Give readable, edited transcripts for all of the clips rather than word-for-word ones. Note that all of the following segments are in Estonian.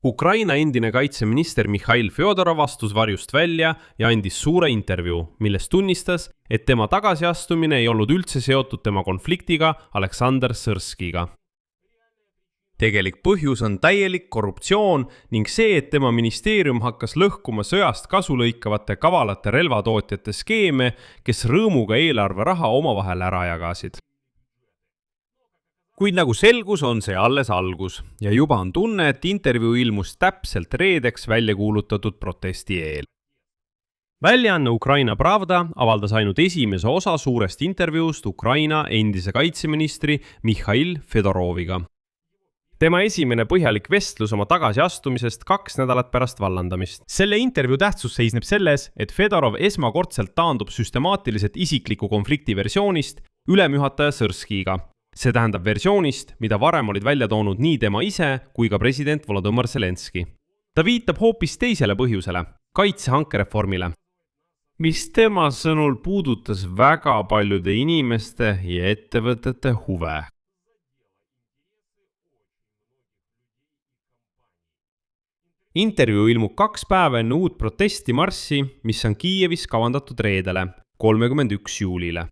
Ukraina endine kaitseminister Mihhail Fjodorov astus varjust välja ja andis suure intervjuu, milles tunnistas, et tema tagasiastumine ei olnud üldse seotud tema konfliktiga Aleksandr Sõrskiga. Tegelik põhjus on täielik korruptsioon ning see, et tema ministeerium hakkas lõhkuma sõjast kasu lõikavate kavalate relvatootjate skeeme, kes rõõmuga eelarve raha omavahel ära jagasid. Kuid nagu selgus, on see alles algus ja juba on tunne, et intervjuu ilmus täpselt reedeks välja kuulutatud protesti eel. Väljaanne Ukraina Pravda avaldas ainult esimese osa suurest intervjuust Ukraina endise kaitseministri Mihhail Fedoroviga. Tema esimene põhjalik vestlus oma tagasiastumisest 2 nädalat pärast vallandamist. Selle intervjuu tähtsus seisneb selles, et Fedorov esmakordselt taandub süstemaatiliselt isikliku konflikti versioonist ülemjuhataja Sõrskiga. See tähendab versioonist, mida varem olid välja toonud nii tema ise kui ka president Volodõmõr Zelenski. Ta viitab hoopis teisele põhjusele, kaitsehankereformile, mis tema sõnul puudutas väga paljude inimeste ja ettevõtete huve. Intervjuu ilmub 2 päeva enne uut protestimarssi, mis on Kiievis kavandatud reedele, 31. juulile.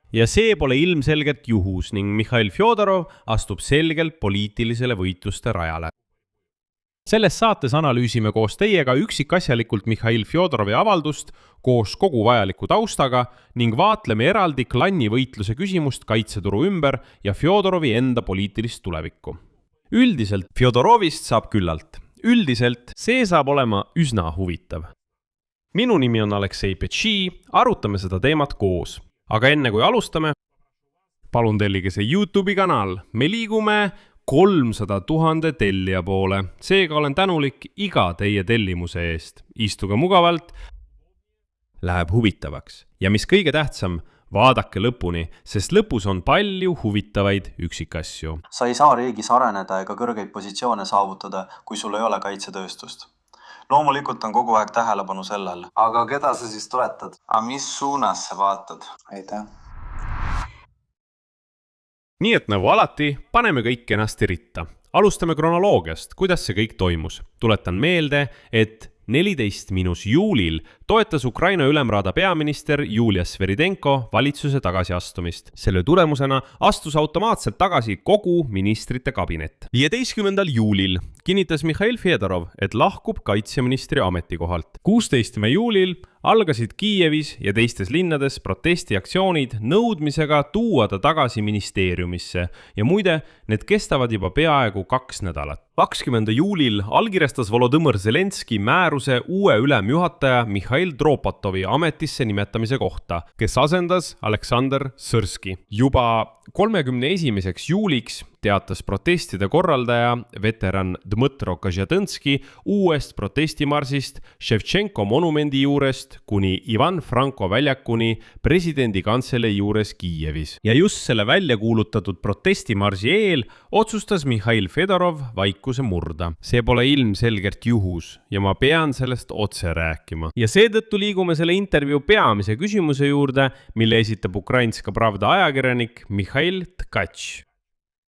Ja see pole ilmselgelt juhus ning Mihhail Fjodorov astub selgelt poliitilisele võitluste rajale. Selles saates analüüsime koos teiega üksikasjalikult Mihhail Fjodorovi avaldust koos kogu vajaliku taustaga ning vaatleme eraldi klanni võitluse küsimust kaitseturu ümber ja Fjodorovi enda poliitilist tulevikku. Üldiselt Fjodorovist saab küllalt. Üldiselt see saab olema üsna huvitav. Minu nimi on Aleksei Petši, arutame seda teemat koos. Aga enne kui alustame, palun tellige see YouTube'i kanal. Me liigume 300 000 tellija poole. Seega olen tänulik iga teie tellimuse eest. Istuge mugavalt. Läheb huvitavaks. Ja mis kõige tähtsam, vaadake lõpuni, sest lõpus on palju huvitavaid üksikasju. Sa ei saa riigis areneda ega kõrgeid positsioone saavutada, kui sul ei ole kaitsetööstust. Loomulikult on kogu aeg tähelepanu sellel. Aga keda sa siis toetad? Aga mis suunas sa vaatad? Aitäh. Nii et nagu alati, paneme kõik kenasti ritta. Alustame kronoloogiast, kuidas see kõik toimus. Tuletan meelde, et 14. juulil toetas Ukraina ülemraada peaminister Julia Sveridenko valitsuse tagasiastumist. Selle tulemusena astus automaatselt tagasi kogu ministrite kabinet. 15. juulil kinnitas Mihhail Fedorov, et lahkub kaitseministri ametikohalt. 16. juulil algasid Kiievis ja teistes linnades protestiaktsioonid nõudmisega tuua ta tagasi ministeeriumisse ja muide, need kestavad juba peaaegu 2 nädalat. 20. juulil allkirjastas Volodõmõr Zelenski määruse uue ülemjuhataja Mihhail Dropatovi ametisse nimetamise kohta, kes asendas Aleksandr Sõrski. Juba 31. juuliks teatas protestide korraldaja veteran Dmõtro Kažjadõnski uuest protestimarsist Ševtšenko monumendi juurest kuni Ivan Franko väljakuni presidendi kantselei juures Kiievis. Ja just selle välja kuulutatud protestimarsi eel otsustas Mihhail Fedorov vaikuse murda. See pole ilmselgelt juhus ja ma pean sellest otse rääkima. Ja seetõttu liigume selle intervjuu peamise küsimuse juurde, mille esitab Ukrainska Pravda ajakirjanik Mihhail Tkatš.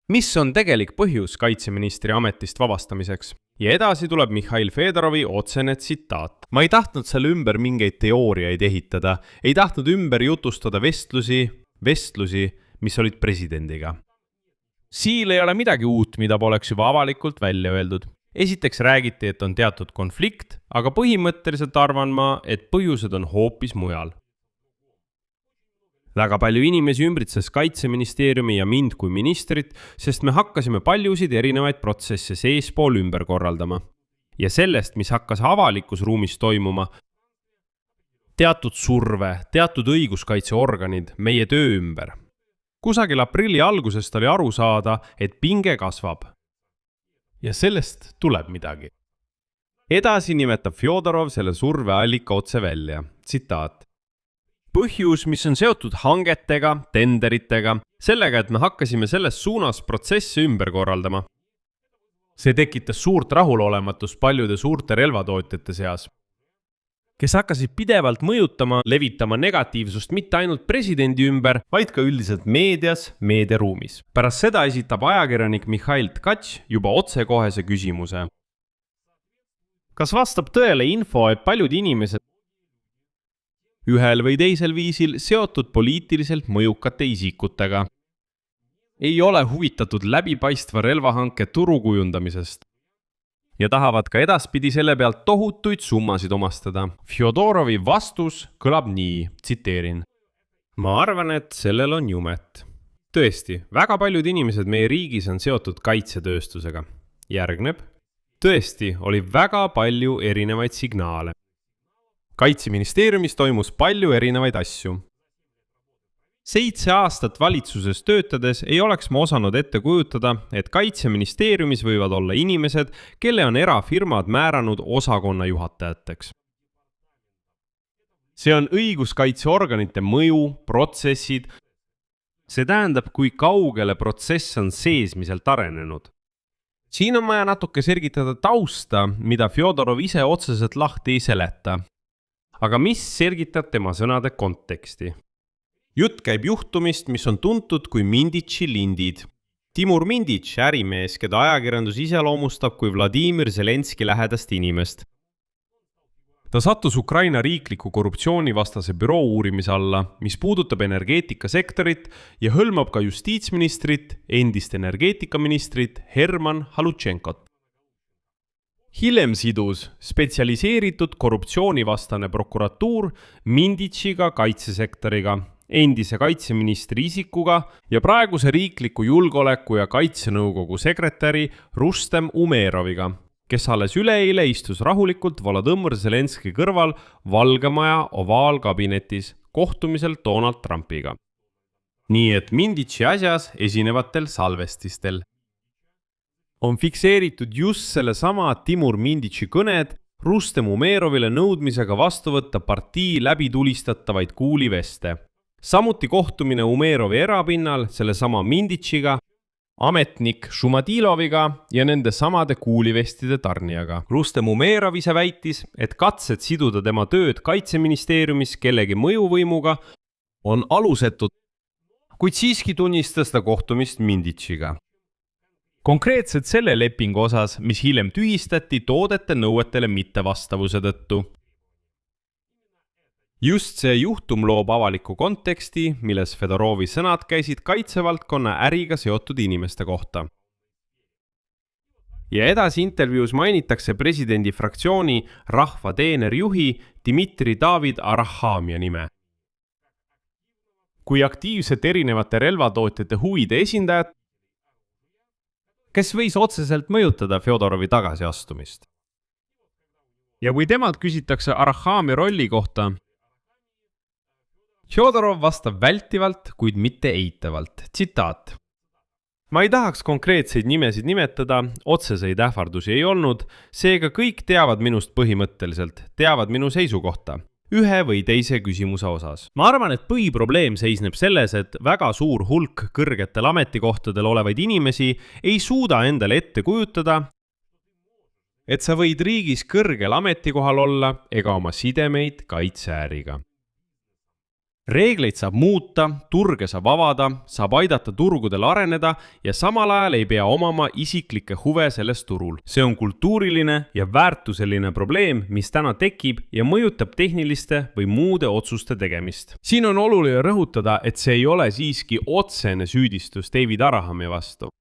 Mis on tegelik põhjus kaitseministri ametist vabastamiseks? Ja edasi tuleb Mihhail Fedorovi otsene tsitaat. Ma ei tahtnud selle ümber mingeid teooriaid ehitada, ei tahtnud ümber jutustada vestlusi, mis olid presidendiga. Siin ei ole midagi uut, mida poleks juba avalikult välja öeldud. Esiteks räägiti, et on teatud konflikt, aga põhimõtteliselt arvan ma, et põhjused on hoopis mujal. Väga palju inimesi ümbritses kaitseministeeriumi ja mind kui ministrit, sest me hakkasime paljusid erinevaid protsesse seespool ümber korraldama. Ja sellest, mis hakkas avalikus ruumis toimuma, teatud surve, teatud õiguskaitseorganid meie töö ümber. Kusagil aprilli algusest oli aru saada, et pinge kasvab. Ja sellest tuleb midagi. Edasi nimetab Fjodorov selle surveallika otse välja. Tsitaat. Põhjus, mis on seotud hangetega, tenderitega, sellega, et me hakkasime selles suunas protsesse ümber korraldama. See tekitas suurt rahulolematust paljude suurte relvatootjate seas. kes hakkasid pidevalt mõjutama, levitama negatiivsust mitte ainult presidendi ümber, vaid ka üldiselt meedias, meediaruumis. Pärast seda esitab ajakirjanik Mihhail Tkatš juba otsekohese küsimuse. Kas vastab tõele info, et paljud inimesed ühel või teisel viisil seotud poliitiliselt mõjukate isikutega ei ole huvitatud läbipaistva relvahanke turu kujundamisest ja tahavad ka edaspidi selle pealt tohutuid summasid omastada? Fjodorovi vastus kõlab nii, tsiteerin. Ma arvan, et sellel on jumet. Tõesti, väga paljud inimesed meie riigis on seotud kaitsetööstusega. Järgneb. Tõesti, oli väga palju erinevaid signaale. Kaitseministeeriumis toimus palju erinevaid asju. 7 aastat valitsuses töötades ei oleks ma osanud ette kujutada, et Kaitseministeeriumis võivad olla inimesed, kelle on erafirmad määranud osakonna juhatajateks. See on õiguskaitseorganite mõju, protsessid. See tähendab, kui kaugele protsess on seesmiselt arenenud. Siin on vaja natuke selgitada tausta, mida Fjodorov ise otseselt lahti ei seleta. Aga mis selgitab tema sõnade konteksti? Jutt käib juhtumist, mis on tuntud kui Minditši lindid. Timur Minditš, ärimees, keda ajakirjandus iseloomustab kui Vladimir Zelenski lähedast inimest. Ta sattus Ukraina riikliku korruptsioonivastase büroo uurimise alla, mis puudutab energeetikasektorit ja hõlmab ka justiitsministrit, endist energeetikaministrit Herman Halutšenkot. Hiljem sidus spetsialiseeritud korruptsioonivastane prokuratuur Minditšiga kaitsesektoriga, endise kaitseministri isikuga ja praeguse riikliku julgeoleku ja kaitsenõukogu sekretäri Rustem Umeroviga, kes alles üleeile istus rahulikult Volodõmõr Zelenski kõrval Valge Maja ovaalkabinetis kohtumisel Donald Trumpiga. Nii et Minditši asjas esinevatel salvestistel on fikseeritud just selle sama Timur Minditši kõned Rustem Umerovile nõudmisega vastu võtta partii läbitulistatavaid kuuliveste. Samuti kohtumine Umerovi erapinnal selle sama Minditšiga, ametnik Šumadiloviga ja nende samade kuulivestide tarnijaga. Rustem Umerov ise väitis, et katsed siduda tema tööd Kaitseministeeriumis kellegi mõjuvõimuga on alusetud, kuid siiski tunnistas ta kohtumist Minditšiga. Konkreetselt selle lepingu osas, mis hiljem tühistati toodete nõuetele mittevastavuse tõttu. Just see juhtum loob avaliku konteksti, milles Fjodorovi sõnad käisid kaitsevaldkonna äriga seotud inimeste kohta. Ja edasi intervjuus mainitakse presidendi fraktsiooni rahva teenerjuhi Dmitri David Arahhamia nime. Kui aktiivset erinevate relvatootjate huvide esindajat, kes võis otseselt mõjutada Fjodorovi tagasiastumist. Ja kui temalt küsitakse Arahhamia rolli kohta, Fjodorov vastab vältivalt, kuid mitte eitavalt. Tsitaat. Ma ei tahaks konkreetseid nimesid nimetada, otseseid ähvardusi ei olnud, seega kõik teavad minust põhimõtteliselt, teavad minu seisukohta, ühe või teise küsimuse osas. Ma arvan, et põhiprobleem seisneb selles, et väga suur hulk kõrgetel ametikohtadel olevaid inimesi ei suuda endale ette kujutada, et sa võid riigis kõrgel ametikohal olla ega oma sidemeid kaitseäriga. Reegleid saab muuta, turge saab avada, saab aidata turgudel areneda ja samal ajal ei pea omama isiklikke huve selles turul. See on kultuuriline ja väärtuseline probleem, mis täna tekib ja mõjutab tehniliste või muude otsuste tegemist. Siin on oluline rõhutada, et see ei ole siiski otsene süüdistus David Arahhamia vastu.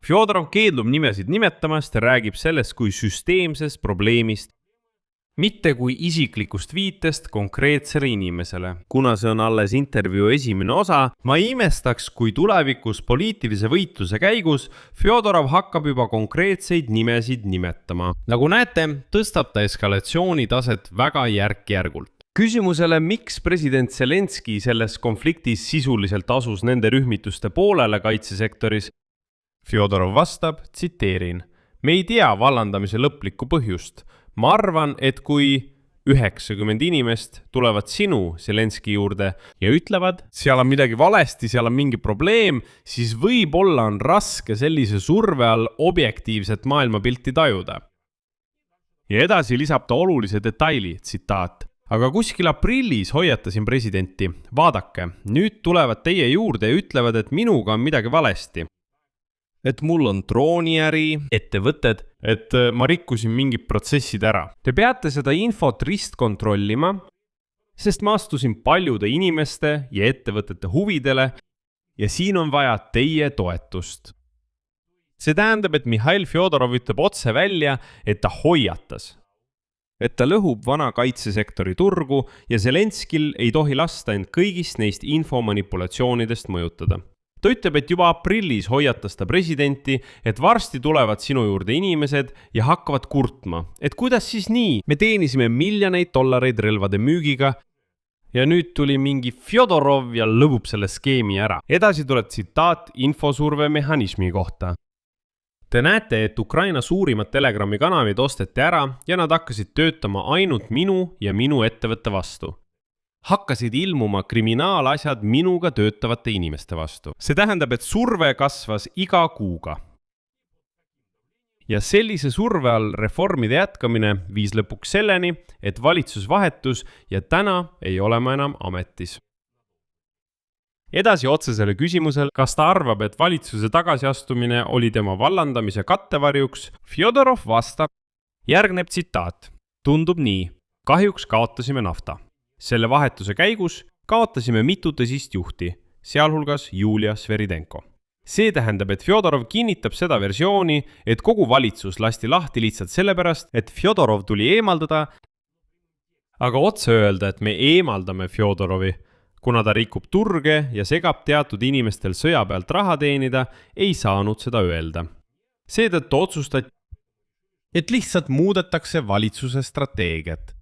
Fjodorov keeldub nimesid nimetamast ja räägib sellest kui süsteemsest probleemist, mitte kui isiklikust viitest konkreetsele inimesele. Kuna see on alles intervjuu esimene osa, ma ei imestaks, kui tulevikus poliitilise võitluse käigus Fjodorov hakkab juba konkreetseid nimesid nimetama. Nagu näete, tõstab ta eskalatsiooni taset väga järk-järgult. Küsimusele, miks president Zelenski selles konfliktis sisuliselt asus nende rühmituste poolele kaitsesektoris, Fjodorov vastab, tsiteerin, me ei tea vallandamise lõplikku põhjust. Ma arvan, et kui 90 inimest tulevad sinu Zelenski juurde ja ütlevad, seal on midagi valesti, seal on mingi probleem, siis võib-olla on raske sellise surve all objektiivset maailmapilti tajuda. ja edasi lisab ta olulise detaili, tsitaat. Aga kuskil aprillis hoiatasin presidenti. Vaadake, nüüd tulevad teie juurde ja ütlevad, et minuga on midagi valesti. Et mul on drooniäri, ettevõtted, et ma rikkusin mingid protsessid ära. Te peate seda infot ristkontrollima, sest ma astusin paljude inimeste ja ettevõtete huvidele ja siin on vaja teie toetust. See tähendab, et Mihhail Fjodorov ütleb otse välja, et ta hoiatas. Et ta lõhub vana kaitsesektori turgu ja Zelenskil ei tohi lasta end kõigist neist infomanipulatsioonidest mõjutada. Ta ütleb, et juba aprillis hoiatas ta presidenti, et varsti tulevad sinu juurde inimesed ja hakkavad kurtma. Et kuidas siis nii? Me teenisime miljoneid dollareid relvade müügiga ja nüüd tuli mingi Fjodorov ja lõbub selle skeemi ära. Edasi tuleb tsitaat infosurve mehhanismi kohta. Te näete, et Ukraina suurimad Telegrami kanalid osteti ära ja nad hakkasid töötama ainult minu ja minu ettevõtte vastu. Hakkasid ilmuma kriminaalasjad minuga töötavate inimeste vastu. See tähendab, et surve kasvas iga kuuga. Ja sellise surve all reformide jätkamine viis lõpuks selleni, et valitsus vahetus ja täna ei ole ma enam ametis. Edasi otsesele küsimusel, kas ta arvab, et valitsuse tagasiastumine oli tema vallandamise kattevarjuks, Fjodorov vastab. Järgneb tsitaat. Tundub nii. Kahjuks kaotasime nafta. Selle vahetuse käigus kaotasime mitu tõsist juhti, sealhulgas Julia Sveridenko. See tähendab, et Fjodorov kinnitab seda versiooni, et kogu valitsus lasti lahti lihtsalt sellepärast, et Fjodorov tuli eemaldada, aga otse öelda, et me eemaldame Fjodorovi, kuna ta rikub turge ja segab teatud inimestel sõja pealt raha teenida, ei saanud seda öelda. Seetõttu otsustati, et lihtsalt muudetakse valitsuse strateegiat.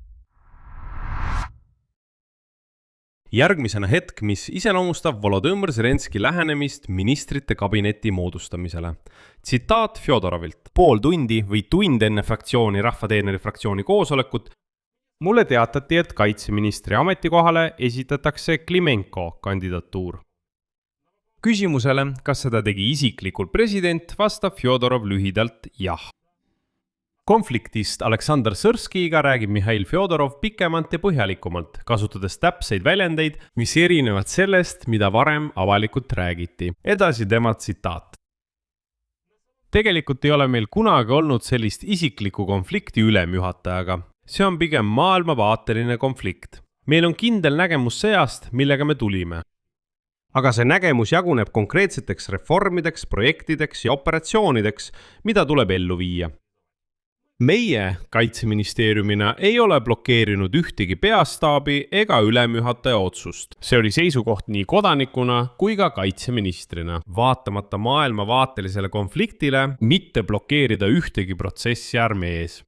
Järgmisena hetk, mis iseloomustab Volodõmõr Zelenski lähenemist ministrite kabineti moodustamisele. Tsitaat Fjodorovilt. Pool tundi või tund enne fraktsiooni Rahvateeneri fraktsiooni koosolekut mulle teatati, et kaitseministri ametikohale esitatakse Klimenko kandidatuur. Küsimusele, kas seda tegi isiklikult president, vastab Fjodorov lühidalt jah. Konfliktist Aleksandr Sõrskiga räägib Mihhail Fjodorov pikemalt ja põhjalikumalt, kasutades täpseid väljendeid, mis erinevad sellest, mida varem avalikult räägiti. Edasi tema tsitaat. Tegelikult ei ole meil kunagi olnud sellist isiklikku konflikti ülemjuhatajaga. See on pigem maailmavaateline konflikt. Meil on kindel nägemus sõjast, millega me tulime. Aga see nägemus jaguneb konkreetseteks reformideks, projektideks ja operatsioonideks, mida tuleb ellu viia. Meie kaitseministeeriumina ei ole blokeerinud ühtegi peastaabi ega ülemjuhataja otsust. See oli seisukoht nii kodanikuna kui ka kaitseministrina. Vaatamata maailmavaatelisele konfliktile, mitte blokeerida ühtegi protsessi armees.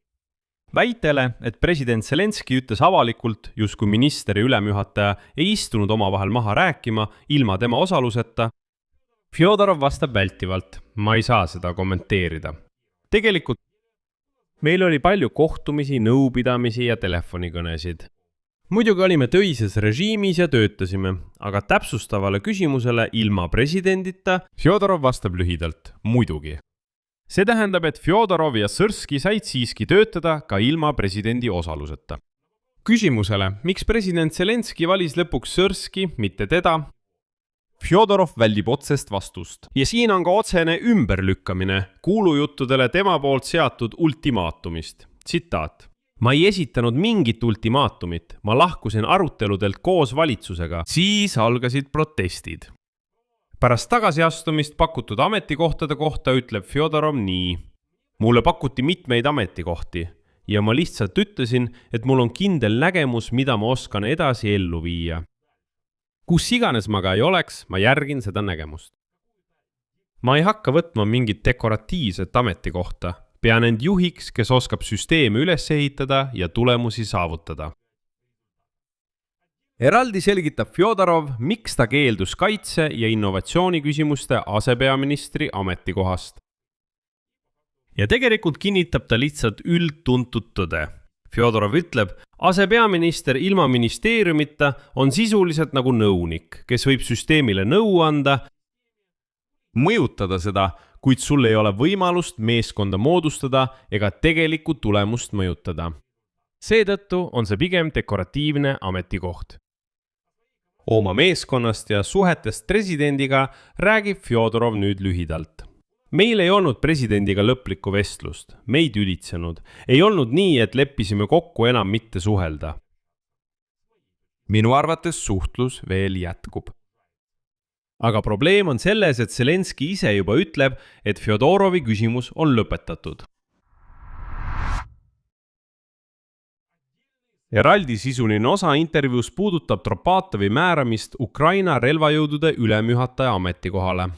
Väitele, et president Zelenski ütles avalikult, justkui minister ja ülemjuhataja ei istunud omavahel maha rääkima ilma tema osaluseta, Fjodorov vastab vältivalt, ma ei saa seda kommenteerida. Tegelikult meil oli palju kohtumisi, nõupidamisi ja telefonikõnesid. Muidugi olime töises režiimis ja töötasime, aga täpsustavale küsimusele ilma presidendita Fjodorov vastab lühidalt, muidugi. See tähendab, et Fjodorov ja Sõrski said siiski töötada ka ilma presidendi osaluseta. Küsimusele, miks president Zelenski valis lõpuks Sõrski, mitte teda, Fjodorov väldib otsest vastust. Ja siin on ka otsene ümberlükkamine kuulujuttudele tema poolt seatud ultimaatumist. Tsitaat. Ma ei esitanud mingit ultimaatumit. Ma lahkusin aruteludelt koos valitsusega. Siis algasid protestid. Pärast tagasiastumist pakutud ametikohtade kohta ütleb Fjodorov nii. Mulle pakuti mitmeid ametikohti ja ma lihtsalt ütlesin, et mul on kindel nägemus, mida ma oskan edasi ellu viia. Kus iganes ma ka ei oleks, ma järgin seda nägemust. Ma ei hakka võtma mingit dekoratiivset ametikohta. Pean end juhiks, kes oskab süsteemi üles ehitada ja tulemusi saavutada. Eraldi selgitab Fjodorov, miks ta keeldus kaitse- ja innovatsiooniküsimuste asepeaministri ametikohast. Ja tegelikult kinnitab ta lihtsalt üldtuntud tõde. Fjodorov ütleb, asepeaminister ilma ministeeriumita on sisuliselt nagu nõunik, kes võib süsteemile nõu anda, mõjutada seda, kuid sul ei ole võimalust meeskonda moodustada ega tegelikku tulemust mõjutada. Seetõttu on see pigem dekoratiivne ametikoht. Oma meeskonnast ja suhetest presidendiga räägib Fjodorov nüüd lühidalt. Meil ei olnud presidendiga lõplikku vestlust, me ei tülitsenud. Ei olnud nii, et leppisime kokku enam mitte suhelda. Minu arvates suhtlus veel jätkub. Aga probleem on selles, et Zelenski ise juba ütleb, et Fjodorovi küsimus on lõpetatud. Eraldi sisuline osa intervjuus puudutab Tropatovi määramist Ukraina relvajõudude ülemjuhataja ametikohale.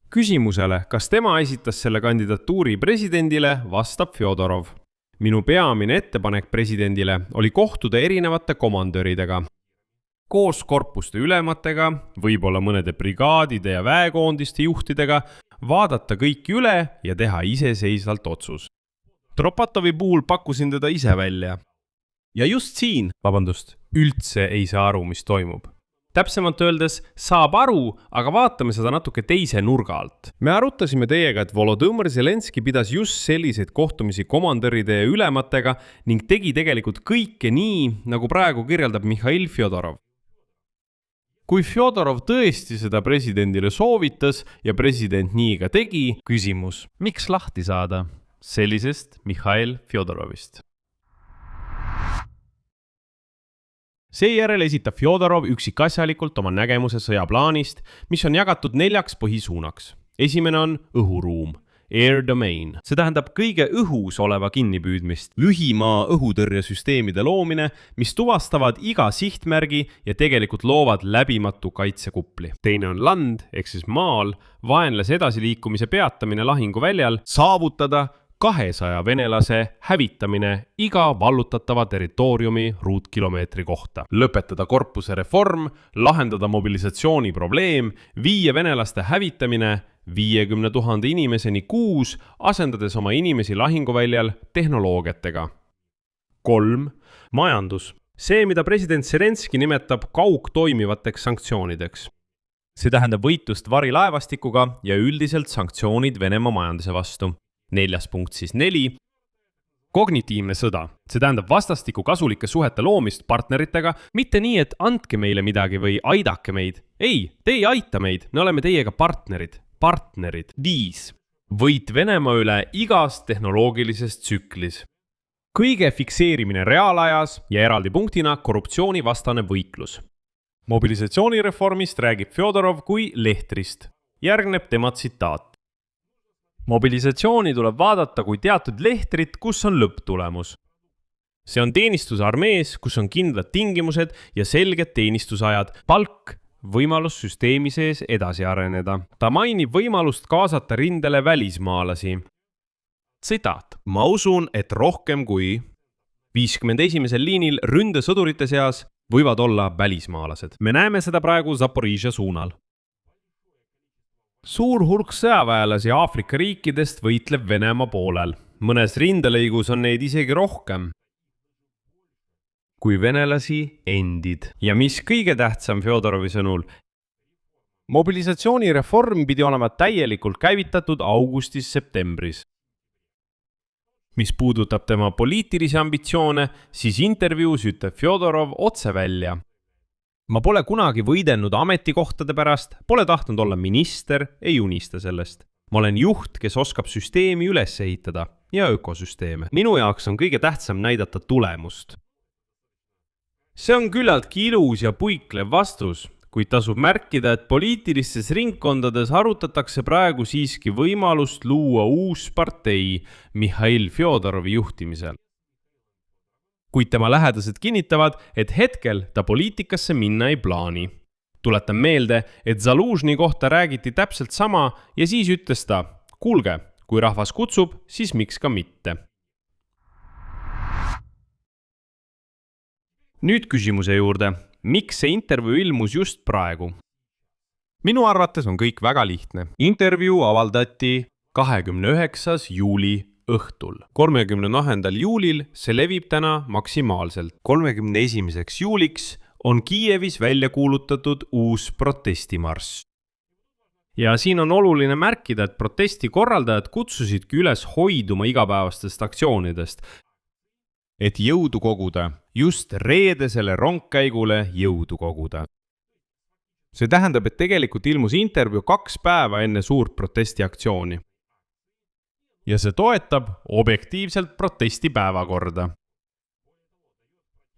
Küsimusele, kas tema esitas selle kandidatuuri presidendile, vastab Fjodorov. Minu peamine ettepanek presidendile oli kohtuda erinevate komandöridega. Koos korpuste ülematega, võib-olla mõnede brigaadide ja väekoondiste juhtidega, vaadata kõik üle ja teha iseseisvalt otsus. Tropatovi puhul pakkusin teda ise välja. Ja just siin, üldse ei saa aru, mis toimub. Täpsemalt öeldes saab aru, aga vaatame seda natuke teise nurga alt. Me arutasime teiega, et Volodõmõr Zelenski pidas just selliseid kohtumisi komandöride ja ülematega ning tegi tegelikult kõike nii, nagu praegu kirjeldab Mihhail Fjodorov. Kui Fjodorov tõesti seda presidendile soovitas ja president nii ka tegi, küsimus, miks lahti saada sellisest Mihhail Fjodorovist? Seejärel esitab Fjodorov üksikasjalikult oma nägemuse sõjaplaanist, mis on jagatud 4 põhisuunaks. Esimene on õhuruum, air domain. See tähendab kõige õhus oleva kinnipüüdmist, lühimaa õhutõrjesüsteemide loomine, mis tuvastavad iga sihtmärgi ja tegelikult loovad läbimatu kaitsekupli. Teine on land, ehk siis maal, vaenlase edasiliikumise peatamine lahinguväljal, saavutada 200 venelase hävitamine iga vallutatava territooriumi ruutkilomeetri kohta. Lõpetada korpuse reform, lahendada mobilisatsiooni probleem, viia venelaste hävitamine 50 000 inimeseni kuus, asendades oma inimesi lahinguväljal tehnoloogiatega. 3. Majandus. See, mida president Zelenski nimetab kaugtoimivateks sanktsioonideks. See tähendab võitlust varilaevastikuga ja üldiselt sanktsioonid Venemaa majanduse vastu. 4. punkt siis 4. Kognitiivne sõda. See tähendab vastastikku kasulike suhete loomist partneritega, mitte nii, et andke meile midagi või aidake meid. Ei, te ei aita meid, me oleme teiega partnerid. 5. Võit Venemaa üle igas tehnoloogilises tsüklis. Kõige fikseerimine reaalajas ja eraldi punktina korruptsioonivastane võitlus. Mobilisatsioonireformist räägib Fjodorov kui lehtrist. Järgneb tema tsitaat. Mobilisatsiooni tuleb vaadata kui teatud lehtrit, kus on lõpptulemus. See on teenistus armees, kus on kindlad tingimused ja selged teenistusajad, palk, võimalus süsteemi sees edasi areneda. Ta mainib võimalust kaasata rindele välismaalasi. Tsitaat. Ma usun, et rohkem kui 51. liinil ründesõdurite seas võivad olla välismaalased. Me näeme seda praegu Zaporižja suunal. Suur hulk sõjaväelasi Aafrika riikidest võitleb Venemaa poolel. Mõnes rindelõigus on neid isegi rohkem kui venelasi endid. Ja mis kõige tähtsam Fjodorovi sõnul, mobilisatsioonireform pidi olema täielikult käivitatud augustis-septembris. Mis puudutab tema poliitilisi ambitsioone, siis intervjuus ütleb Fjodorov otse välja. Ma pole kunagi võidelnud ametikohtade pärast, pole tahtnud olla minister, ei unista sellest. Ma olen juht, kes oskab süsteemi üles ehitada ja ökosüsteeme. Minu jaoks on kõige tähtsam näidata tulemust. See on küllaltki ilus ja puiklev vastus, kuid tasub märkida, et poliitilistes ringkondades arutatakse praegu siiski võimalust luua uus partei Mihhail Fjodorovi juhtimisel. Kuid tema lähedased kinnitavad, et hetkel ta poliitikasse minna ei plaani. Tuletan meelde, et Zalužni kohta räägiti täpselt sama ja siis ütles ta, kuulge, kui rahvas kutsub, siis miks ka mitte. Nüüd küsimuse juurde, miks see intervjuu ilmus just praegu? Minu arvates on kõik väga lihtne. Intervjuu avaldati 29. juuli õhtul. 30. juulil see levib täna maksimaalselt. 31. juuliks on Kiievis välja kuulutatud uus protestimarss. ja siin on oluline märkida, et protesti korraldajad kutsusidki üles hoiduma igapäevastest aktsioonidest, et jõudu koguda, just reedesele rongkäigule jõudu koguda. See tähendab, et tegelikult ilmus intervjuu 2 päeva enne suurt protestiaktsiooni. Ja see toetab objektiivselt protesti päevakorda.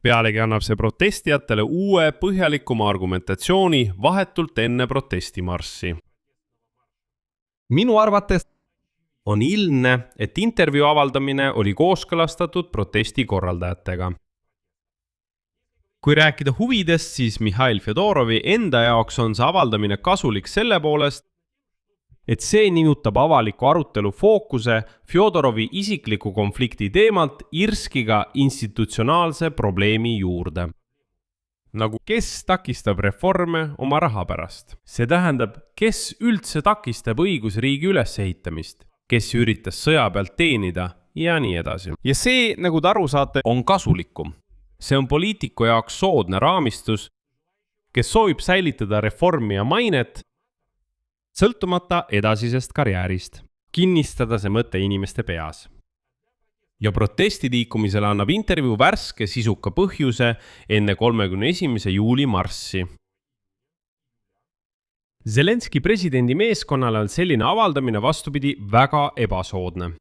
Pealegi annab see protestijatele uue põhjalikuma argumentatsiooni vahetult enne protestimarssi. Minu arvates on ilmne, et intervjuu avaldamine oli kooskõlastatud protesti korraldajatega. Kui rääkida huvidest, siis Mihhail Fjodorovi enda jaoks on see avaldamine kasulik selle poolest, et see nihutab avaliku arutelu fookuse Fjodorovi isikliku konflikti teemalt Irskiga institutsionaalse probleemi juurde. Nagu kes takistab reforme oma raha pärast. See tähendab, kes üldse takistab õigusriigi ülesehitamist, kes üritas sõja pealt teenida ja nii edasi. Ja see, nagu te aru saate, on kasulikum. See on poliitiku jaoks soodne raamistus, kes soovib säilitada reformi ja mainet, sõltumata edasisest karjäärist. Kinnistada see mõte inimeste peas. Ja protestiliikumisele annab intervjuu värske sisuka põhjuse enne 31. juuli marssi. Zelenski presidendi meeskonnale on selline avaldamine vastupidi väga ebasoodne.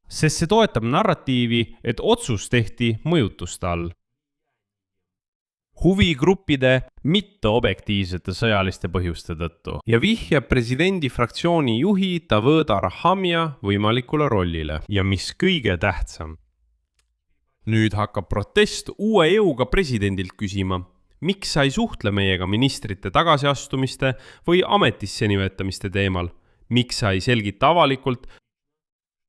Sest see toetab narratiivi, et otsus tehti mõjutuste all. Huvigruppide mitteobjektiivsete sõjaliste põhjuste tõttu ja vihjab presidendi fraktsiooni juhi Tavõda Rahamja võimalikule rollile. Ja mis kõige tähtsam. Nüüd hakkab protest uue jõuga presidendilt küsima, miks sa ei suhtle meiega ministrite tagasiastumiste või ametisse nimetamiste teemal? Miks sa ei selgita avalikult,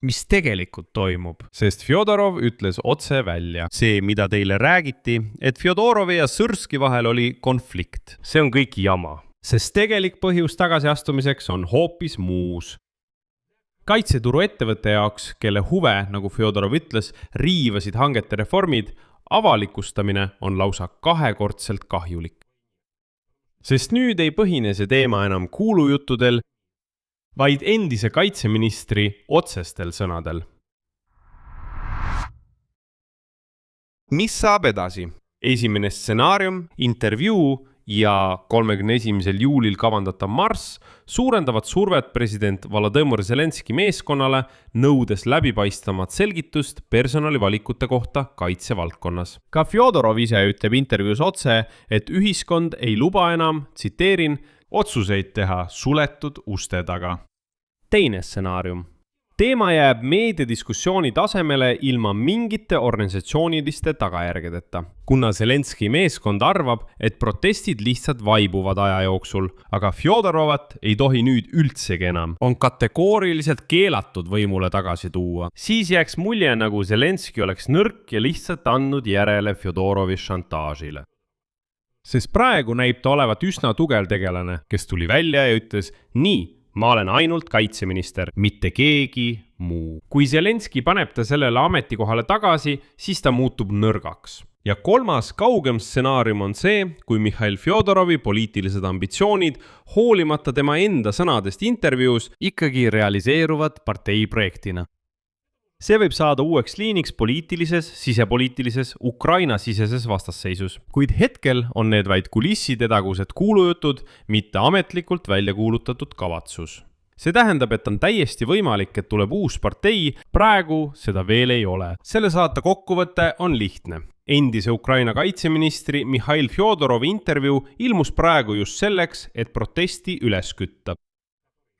mis tegelikult toimub? Sest Fjodorov ütles otse välja. See, mida teile räägiti, et Fjodorovi ja Sõrski vahel oli konflikt. See on kõik jama. Sest tegelik põhjus tagasiastumiseks on hoopis muus. Kaitseturu ettevõtte jaoks, kelle huve, nagu Fjodorov ütles, riivasid hangete reformid, avalikustamine on lausa 2-kordselt kahjulik. Sest nüüd ei põhine see teema enam kuulujuttudel, vaid endise kaitseministri otsestel sõnadel. Mis saab edasi? Esimene stsenaarium, intervjuu ja 31. juulil kavandatav marss suurendavad survet president Volodõmõr Zelenski meeskonnale, nõudes läbipaistvamat selgitust personalivalikute kohta kaitsevaldkonnas. Ka Fjodorov ise ütleb intervjuus otse, et ühiskond ei luba enam, tsiteerin, otsuseid teha suletud uste taga. Teine stsenaarium. Teema jääb meediadiskussiooni tasemele ilma mingite organisatsiooniliste tagajärgedeta. Kuna Zelenski meeskond arvab, et protestid lihtsalt vaibuvad aja jooksul, aga Fjodorovat ei tohi nüüd üldsegi enam. On kategooriliselt keelatud võimule tagasi tuua. Siis jääks mulje, nagu Zelenski oleks nõrk ja lihtsalt andnud järele Fjodorovi šantaažile. Sest praegu näib ta olevat üsna tugev tegelane, kes tuli välja ja ütles, nii, ma olen ainult kaitseminister, mitte keegi muu. Kui Zelenski paneb ta sellele ametikohale tagasi, siis ta muutub nõrgaks. Ja kolmas kaugem stsenaarium on see, kui Mihhail Fjodorovi poliitilised ambitsioonid, hoolimata tema enda sõnadest intervjuus, ikkagi realiseeruvad parteiprojektina. See võib saada uueks liiniks poliitilises, sisepoliitilises, Ukraina-siseses vastasseisus. Kuid hetkel on need vaid kulissid edagused kuulujutud, mitte ametlikult välja kuulutatud kavatsus. See tähendab, et on täiesti võimalik, et tuleb uus partei, praegu seda veel ei ole. Selle saate kokkuvõte on lihtne. Endise Ukraina kaitseministri Mihhail Fjodorovi intervjuu ilmus praegu just selleks, et protesti üles kütta,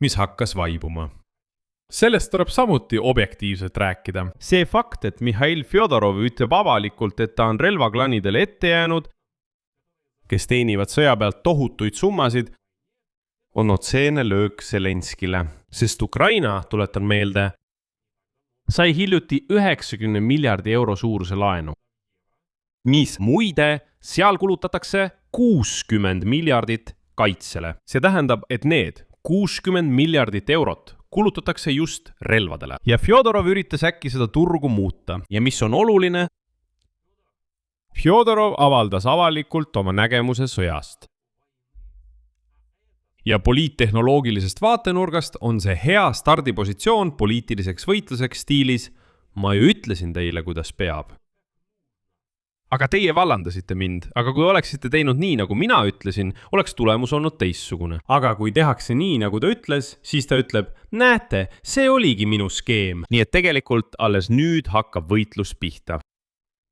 mis hakkas vaibuma. Sellest tuleb samuti objektiivselt rääkida. See fakt, et Mihhail Fjodorov ütleb avalikult, et ta on relvaklanidele ette jäänud, kes teenivad sõja pealt tohutuid summasid, on otseene löök Zelenskile. Sest Ukraina, tuletan meelde, sai hiljuti 90 miljardi euro suuruse laenu. Mis muide, seal kulutatakse 60 miljardit kaitsele. See tähendab, et need 60 miljardit eurot kulutatakse just relvadele. Ja Fjodorov üritas äkki seda turgu muuta. Ja mis on oluline? Fjodorov avaldas avalikult oma nägemuse sõjast. ja poliittehnoloogilisest vaatenurgast on see hea stardipositsioon poliitiliseks võitluseks stiilis "Ma ju ütlesin teile, kuidas peab". Aga teie vallandasite mind, aga kui oleksite teinud nii, nagu mina ütlesin, oleks tulemus olnud teistsugune. Aga kui tehakse nii, nagu ta ütles, siis ta ütleb, näete, see oligi minu skeem. Nii et tegelikult alles nüüd hakkab võitlus pihta.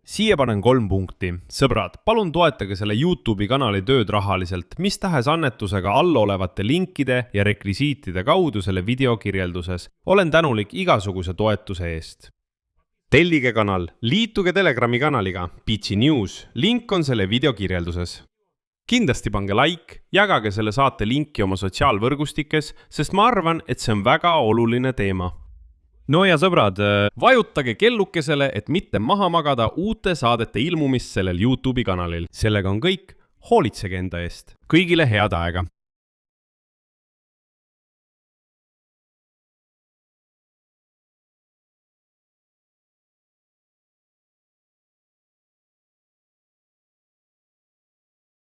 Siia panen 3 punkti. Sõbrad, palun toetage selle YouTube'i kanali tööd rahaliselt, mis tahes annetusega allolevate linkide ja rekvisiitide kaudu selle video kirjelduses. Olen tänulik igasuguse toetuse eest. Tellige kanal, liituge Telegrami kanaliga, Pitchi News, link on selle video kirjelduses. Kindlasti pange like, jagage selle saate linki oma sotsiaalvõrgustikes, sest ma arvan, et see on väga oluline teema. No ja sõbrad, vajutage kellukesele, et mitte maha magada uute saadete ilmumist sellel YouTube'i kanalil. Sellega on kõik, hoolitsege enda eest. Kõigile head aega!